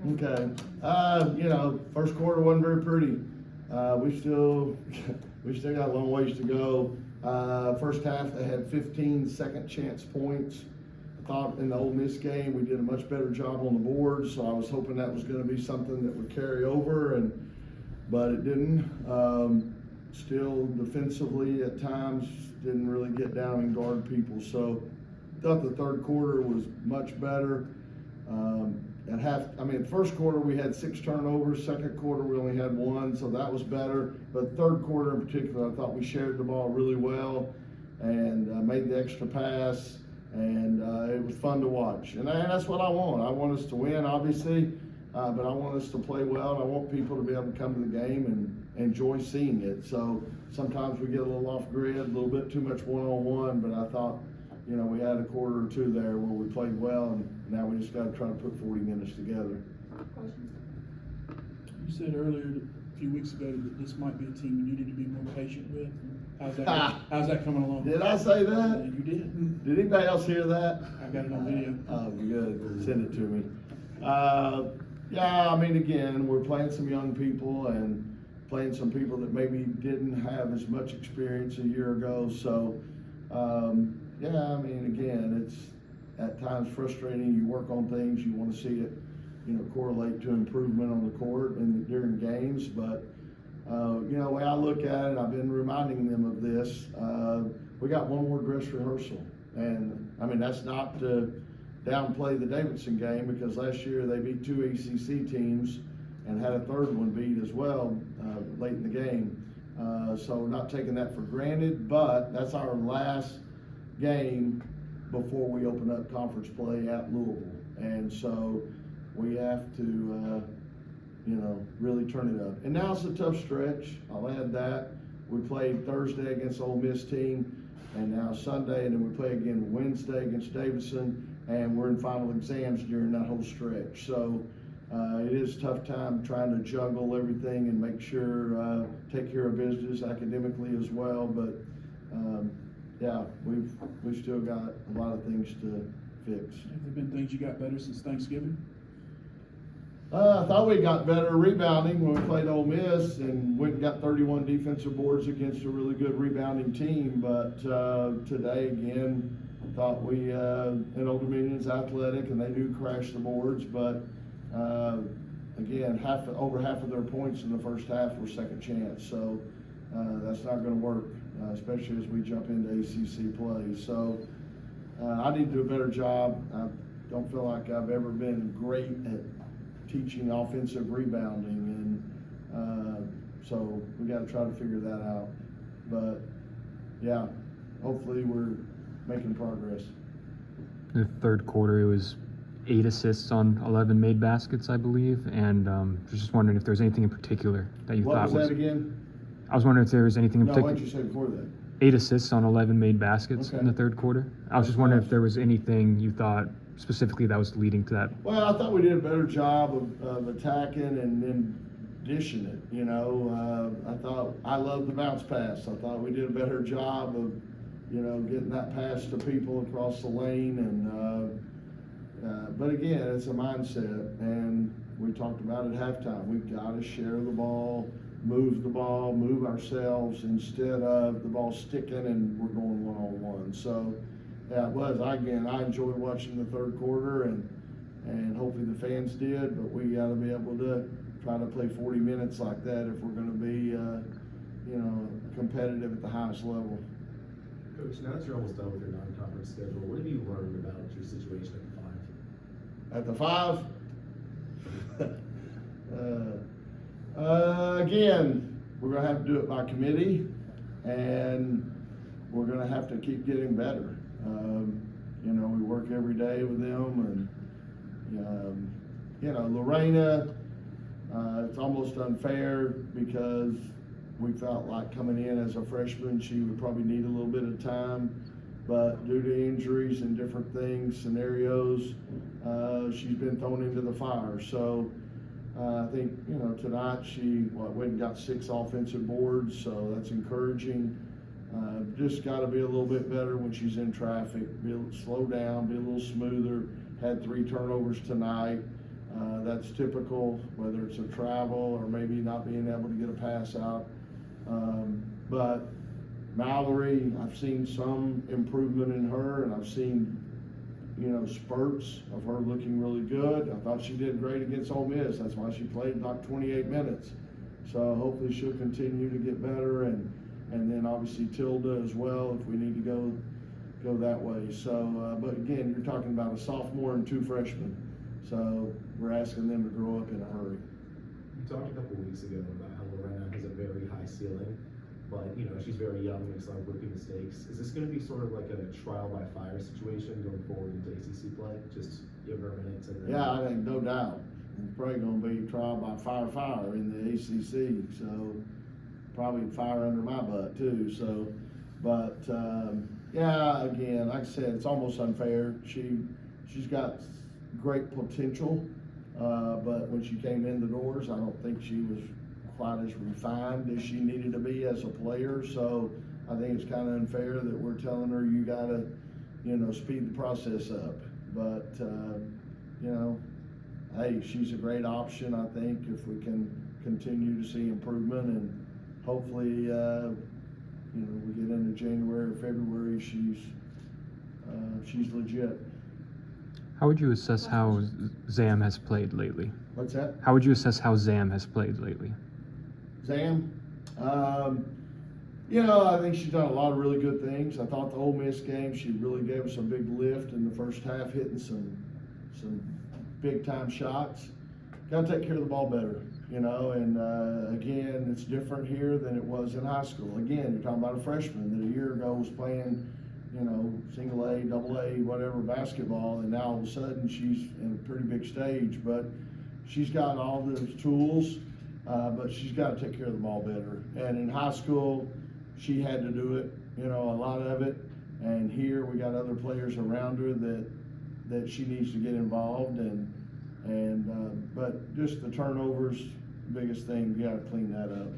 Okay. First quarter wasn't very pretty. We still got a long ways to go. First half they had 15 second chance points. I thought in the Ole Miss game we did a much better job on the board, so I was hoping that was going to be something that would carry over, but it didn't. Still defensively at times didn't really get down and guard people. So I thought the third quarter was much better. First quarter we had 6 turnovers. Second quarter we only had 1, so that was better. But third quarter in particular, I thought we shared the ball really well and made the extra pass, and it was fun to watch. And that's what I want. I want us to win, obviously, but I want us to play well, and I want people to be able to come to the game and enjoy seeing it. So sometimes we get a little off grid, a little bit too much one-on-one, but I thought, we had a quarter or two there where we played well, and now we just got to try to put 40 minutes together. You said earlier, a few weeks ago, that this might be a team you needed to be more patient with. How's that coming along? Did I say that? Yeah, you did. Did anybody else hear that? I got it on video. Oh, good. Send it to me. Again, we're playing some young people and playing some people that maybe didn't have as much experience a year ago. So, again, it's at times frustrating. You work on things, you want to see it, correlate to improvement on the court and during games. But, the way I look at it, I've been reminding them of this. We got one more dress rehearsal. And, that's not to downplay the Davidson game, because last year they beat 2 ACC teams and had a third one beat as well late in the game. So not taking that for granted, but that's our last game before we open up conference play at Louisville. And so we have to, really turn it up. And now it's a tough stretch. I'll add that. We played Thursday against Ole Miss team, and now Sunday, and then we play again Wednesday against Davidson, and we're in final exams during that whole stretch. So it is a tough time trying to juggle everything and make sure, take care of business academically as well. But we've still got a lot of things to fix. Have there been things you got better since Thanksgiving? I thought we got better rebounding when we played Ole Miss and went and got 31 defensive boards against a really good rebounding team. But today, again, I thought and Old Dominion's athletic and they do crash the boards. But again, over half of their points in the first half were second chance. So that's not going to work, especially as we jump into ACC play. So I need to do a better job. I don't feel like I've ever been great at teaching offensive rebounding, and so we got to try to figure that out. But yeah, hopefully we're making progress. In the third quarter, it was 8 assists on 11 made baskets, I believe, and just wondering if there was anything in particular that you thought was. What was that again? I was wondering if there was anything in particular. No, what did you say before that? 8 assists on 11 made baskets in the third quarter. I was just wondering if there was anything you thought specifically that was leading to that. Well, I thought we did a better job of attacking and then dishing it. I thought I loved the bounce pass. I thought we did a better job of, getting that pass to people across the lane. And but again, it's a mindset, and we talked about it at halftime. We've got to share the ball, move ourselves instead of the ball sticking and we're going one-on-one. So yeah, it was. I enjoyed watching the third quarter, and hopefully the fans did, but we got to be able to try to play 40 minutes like that if we're going to be, competitive at the highest level. Coach, now that you're almost done with your non-conference schedule, what have you learned about your situation at the 5? At the 5? Again, we're going to have to do it by committee, and we're going to have to keep getting better. We work every day with them, and Lorena, it's almost unfair because we felt like coming in as a freshman, she would probably need a little bit of time, but due to injuries and different things, scenarios, she's been thrown into the fire. So I think, tonight she went and got 6 offensive boards, so that's encouraging. Just got to be a little bit better when she's in traffic, slow down, be a little smoother. Had 3 turnovers tonight. That's typical, whether it's a travel or maybe not being able to get a pass out. But Mallory, I've seen some improvement in her, and I've seen, spurts of her looking really good. I thought she did great against Ole Miss. That's why she played like 28 minutes. So hopefully she'll continue to get better, and then obviously Tilda as well if we need to go that way. So, but again, you're talking about a sophomore and 2 freshmen. So we're asking them to grow up in a hurry. You talked a couple weeks ago about how Lorena has a very high ceiling, but she's very young, makes a lot of rookie mistakes. Is this going to be sort of like a trial by fire situation going forward into ACC play? Just give her minutes and then... Yeah, I think no doubt. It's probably going to be trial by fire in the ACC. So probably fire under my butt too. So, but yeah, again, like I said, it's almost unfair. She's got great potential, but when she came in the doors, I don't think she was quite as refined as she needed to be as a player. So I think it's kind of unfair that we're telling her you got to, speed the process up. But hey, she's a great option. I think if we can continue to see improvement, and hopefully, we get into January or February, she's legit. How would you assess how Zam has played lately? What's that? How would you assess how Zam has played lately? Zam, I think she's done a lot of really good things. I thought the Ole Miss game, she really gave us a big lift in the first half, hitting some big time shots. Got to take care of the ball better, and again, it's different here than it was in high school. Again, you're talking about a freshman that a year ago was playing, single A, double A, whatever basketball, and now all of a sudden she's in a pretty big stage. But she's got all those tools, but she's got to take care of the ball better. And in high school, she had to do it, a lot of it. And here we got other players around her that she needs to get involved, but just the turnovers, biggest thing, you got to clean that up.